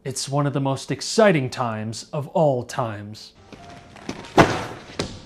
It's one of the most exciting times of all times.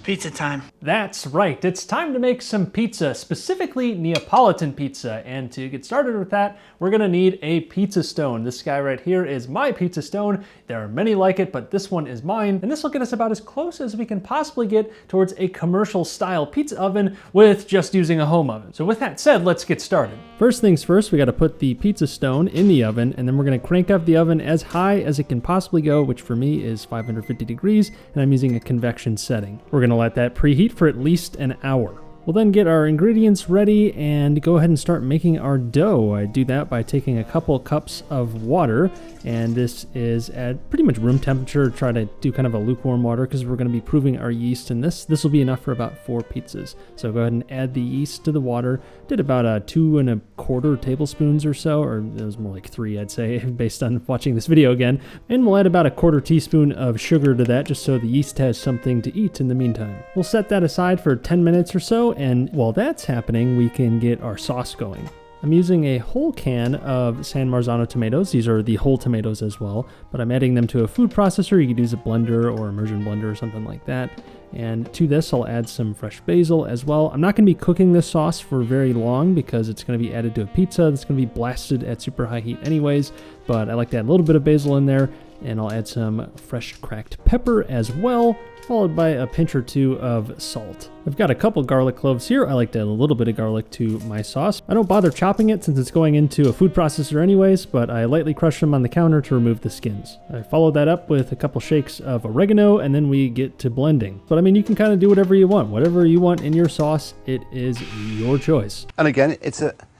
Pizza time. That's right, it's time to make some pizza, specifically Neapolitan pizza. And to get started with that, we're gonna need a pizza stone. This guy right here is my pizza stone. There are many like it, but this one is mine. And this will get us about as close as we can possibly get towards a commercial style pizza oven with just using a home oven. So with that said, let's get started. First things first, we gotta put the pizza stone in the oven, and then we're gonna crank up the oven as high as it can possibly go, which for me is 550 degrees, and I'm using a convection setting. We're gonna let that preheat for at least an hour. We'll then get our ingredients ready and go ahead and start making our dough. I do that by taking a couple cups of water, and this is at pretty much room temperature. Try to do kind of a lukewarm water because we're going to be proving our yeast, and this will be enough for about 4 pizzas. So go ahead and add the yeast to the water. Did about 2 1/4 tablespoons or so, or it was more like 3, I'd say, based on watching this video again. And we'll add about 1/4 teaspoon of sugar to that just so the yeast has something to eat in the meantime. We'll set that aside for 10 minutes or so, and while that's happening, we can get our sauce going. I'm using a whole can of San Marzano tomatoes. These are the whole tomatoes as well, but I'm adding them to a food processor. You could use a blender or immersion blender or something like that. And to this, I'll add some fresh basil as well. I'm not going to be cooking this sauce for very long because it's going to be added to a pizza that's going to be blasted at super high heat anyways, but I like to add a little bit of basil in there, and I'll add some fresh cracked pepper as well, followed by a pinch or 2 of salt. I've got a couple garlic cloves here. I like to add a little bit of garlic to my sauce. I don't bother chopping it since it's going into a food processor anyways, but I lightly crush them on the counter to remove the skins. I follow that up with a couple shakes of oregano, and then we get to blending. But I mean, you can kind of do whatever you want. Whatever you want in your sauce, it is your choice. And again,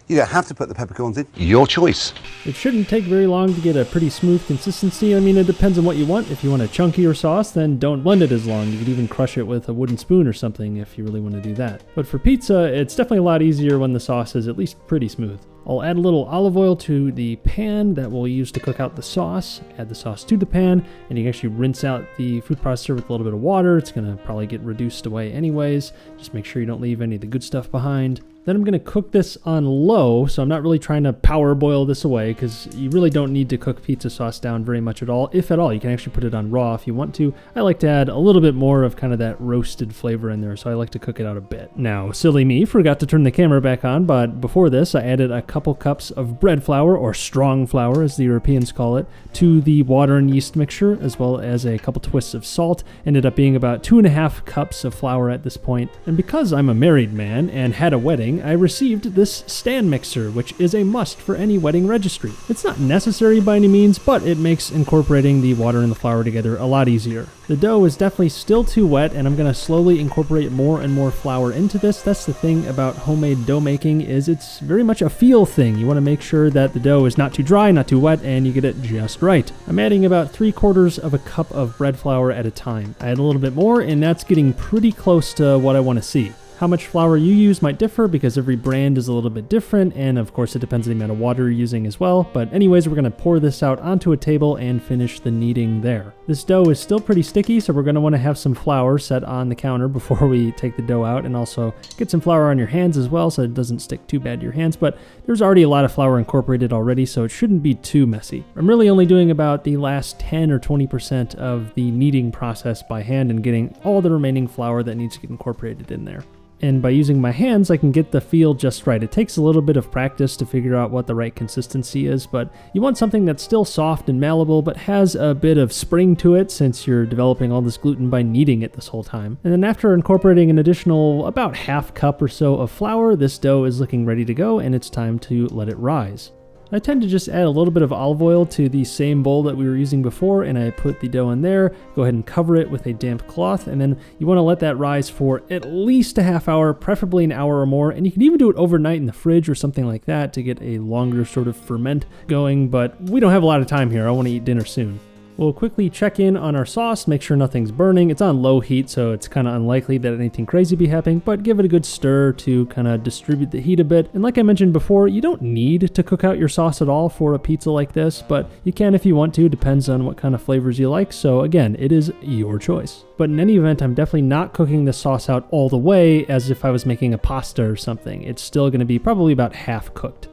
you don't have to put the peppercorns in. Your choice. It shouldn't take very long to get a pretty smooth consistency. I mean, it depends on what you want. If you want a chunkier sauce, then don't blend it as long. You could even crush it with a wooden spoon or something if you really want to do that. But for pizza, it's definitely a lot easier when the sauce is at least pretty smooth. I'll add a little olive oil to the pan that we'll use to cook out the sauce. Add the sauce to the pan, and you can actually rinse out the food processor with a little bit of water. It's going to probably get reduced away anyways. Just make sure you don't leave any of the good stuff behind. Then I'm going to cook this on low, so I'm not really trying to power boil this away because you really don't need to cook pizza sauce down very much at all. If at all, you can actually put it on raw if you want to. I like to add a little bit more of kind of that roasted flavor in there, so I like to cook it out a bit. Now, silly me, forgot to turn the camera back on, but before this, I added a couple cups of bread flour, or strong flour as the Europeans call it, to the water and yeast mixture, as well as a couple twists of salt. Ended up being about 2.5 cups of flour at this point. And because I'm a married man and had a wedding, I received this stand mixer, which is a must for any wedding registry. It's not necessary by any means, but it makes incorporating the water and the flour together a lot easier. The dough is definitely still too wet, and I'm going to slowly incorporate more and more flour into this. That's the thing about homemade dough making, is it's very much a feel thing. You want to make sure that the dough is not too dry, not too wet, and you get it just right. I'm adding about 3/4 of a cup of bread flour at a time. I add a little bit more, and that's getting pretty close to what I want to see. How much flour you use might differ because every brand is a little bit different, and of course it depends on the amount of water you're using as well. But anyways, we're going to pour this out onto a table and finish the kneading there. This dough is still pretty sticky, so we're going to want to have some flour set on the counter before we take the dough out, and also get some flour on your hands as well so it doesn't stick too bad to your hands. But there's already a lot of flour incorporated already, so it shouldn't be too messy. I'm really only doing about the last 10 or 20% of the kneading process by hand and getting all the remaining flour that needs to get incorporated in there. And by using my hands, I can get the feel just right. It takes a little bit of practice to figure out what the right consistency is, but you want something that's still soft and malleable, but has a bit of spring to it since you're developing all this gluten by kneading it this whole time. And then after incorporating an additional about 1/2 cup or so of flour, this dough is looking ready to go, and it's time to let it rise. I tend to just add a little bit of olive oil to the same bowl that we were using before, and I put the dough in there, go ahead and cover it with a damp cloth, and then you want to let that rise for at least a half hour, preferably an hour or more, and you can even do it overnight in the fridge or something like that to get a longer sort of ferment going, but we don't have a lot of time here. I want to eat dinner soon. We'll quickly check in on our sauce, make sure nothing's burning. It's on low heat, so it's kind of unlikely that anything crazy be happening, but give it a good stir to kind of distribute the heat a bit. And like I mentioned before, you don't need to cook out your sauce at all for a pizza like this, but you can if you want to, depends on what kind of flavors you like. So again, it is your choice. But in any event, I'm definitely not cooking the sauce out all the way as if I was making a pasta or something. It's still going to be probably about half cooked.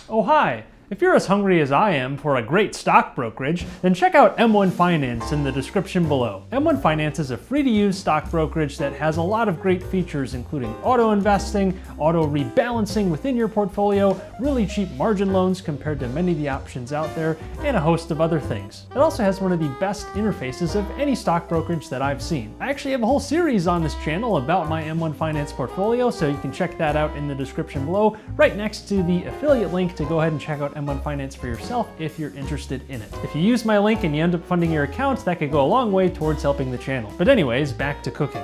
Oh, hi! If you're as hungry as I am for a great stock brokerage, then check out M1 Finance in the description below. M1 Finance is a free-to-use stock brokerage that has a lot of great features, including auto investing, auto rebalancing within your portfolio, really cheap margin loans compared to many of the options out there, and a host of other things. It also has one of the best interfaces of any stock brokerage that I've seen. I actually have a whole series on this channel about my M1 Finance portfolio, so you can check that out in the description below, right next to the affiliate link to go ahead and check out M1 Finance for yourself if you're interested in it. If you use my link and you end up funding your account, that could go a long way towards helping the channel. But anyways, back to cooking.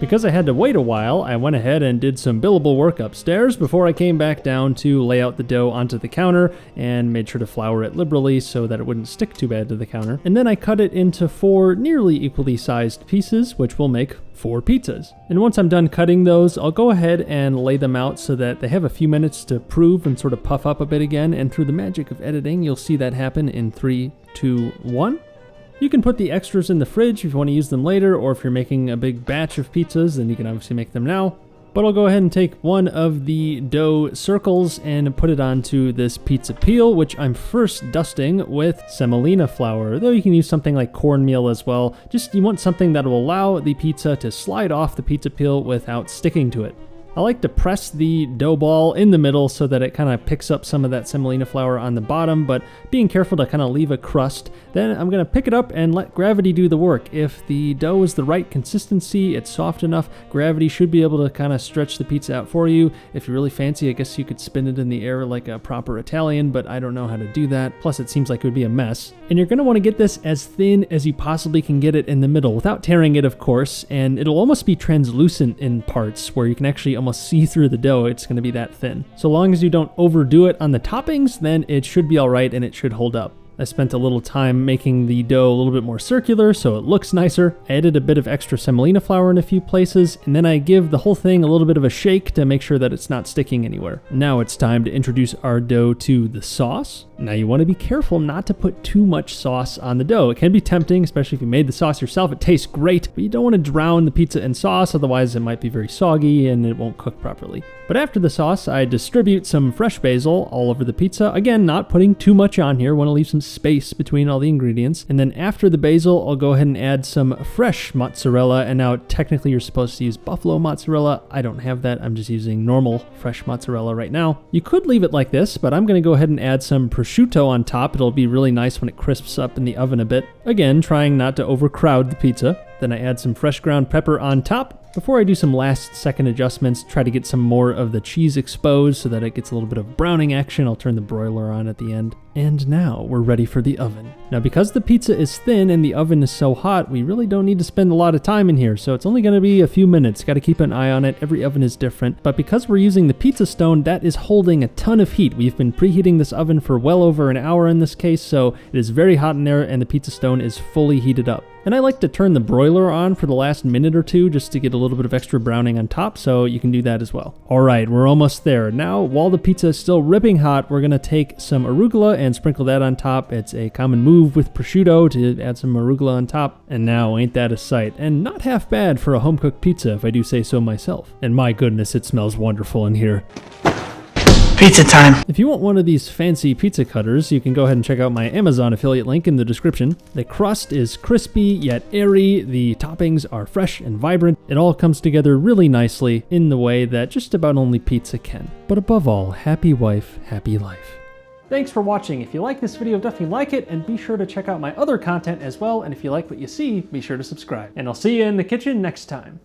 Because I had to wait a while, I went ahead and did some billable work upstairs before I came back down to lay out the dough onto the counter and made sure to flour it liberally so that it wouldn't stick too bad to the counter. And then I cut it into 4 nearly equally sized pieces, which will make 4 pizzas. And once I'm done cutting those, I'll go ahead and lay them out so that they have a few minutes to prove and sort of puff up a bit again. And through the magic of editing, you'll see that happen in 3, 2, 1. You can put the extras in the fridge if you want to use them later, or if you're making a big batch of pizzas, then you can obviously make them now. But I'll go ahead and take one of the dough circles and put it onto this pizza peel, which I'm first dusting with semolina flour, though you can use something like cornmeal as well. Just you want something that will allow the pizza to slide off the pizza peel without sticking to it. I like to press the dough ball in the middle so that it kind of picks up some of that semolina flour on the bottom, but being careful to kind of leave a crust. Then I'm going to pick it up and let gravity do the work. If the dough is the right consistency, it's soft enough, gravity should be able to kind of stretch the pizza out for you. If you're really fancy, I guess you could spin it in the air like a proper Italian, but I don't know how to do that. Plus it seems like it would be a mess. And you're going to want to get this as thin as you possibly can get it in the middle, without tearing it, of course, and it'll almost be translucent in parts where you can actually almost see through the dough. It's going to be that thin. So long as you don't overdo it on the toppings, then it should be all right and it should hold up. I spent a little time making the dough a little bit more circular so it looks nicer. I added a bit of extra semolina flour in a few places, and then I give the whole thing a little bit of a shake to make sure that it's not sticking anywhere. Now it's time to introduce our dough to the sauce. Now you want to be careful not to put too much sauce on the dough. It can be tempting, especially if you made the sauce yourself. It tastes great, but you don't want to drown the pizza in sauce, otherwise it might be very soggy and it won't cook properly. But after the sauce, I distribute some fresh basil all over the pizza. Again, not putting too much on here. Want to leave some space between all the ingredients. And then after the basil, I'll go ahead and add some fresh mozzarella. And now technically you're supposed to use buffalo mozzarella. I don't have that. I'm just using normal fresh mozzarella right now. You could leave it like this, but I'm going to go ahead and add some prosciutto on top. It'll be really nice when it crisps up in the oven a bit. Again, trying not to overcrowd the pizza. Then I add some fresh ground pepper on top. Before I do some last second adjustments, try to get some more of the cheese exposed so that it gets a little bit of browning action. I'll turn the broiler on at the end. And now we're ready for the oven. Now because the pizza is thin and the oven is so hot, we really don't need to spend a lot of time in here, so it's only going to be a few minutes. Got to keep an eye on it. Every oven is different. But because we're using the pizza stone, that is holding a ton of heat. We've been preheating this oven for well over an hour in this case, so it is very hot in there and the pizza stone is fully heated up. And I like to turn the broiler on for the last minute or two just to get a little bit of extra browning on top, so you can do that as well. All right, we're almost there. Now, while the pizza is still ripping hot, we're going to take some arugula and sprinkle that on top. It's a common move with prosciutto to add some arugula on top. And now, ain't that a sight? And not half bad for a home-cooked pizza, if I do say so myself. And my goodness, it smells wonderful in here. Pizza time. If you want one of these fancy pizza cutters, you can go ahead and check out my Amazon affiliate link in the description. The crust is crispy yet airy, the toppings are fresh and vibrant. It all comes together really nicely in the way that just about only pizza can. But above all, happy wife, happy life. Thanks for watching. If you like this video, definitely like it, and be sure to check out my other content as well. And if you like what you see, be sure to subscribe. And I'll see you in the kitchen next time.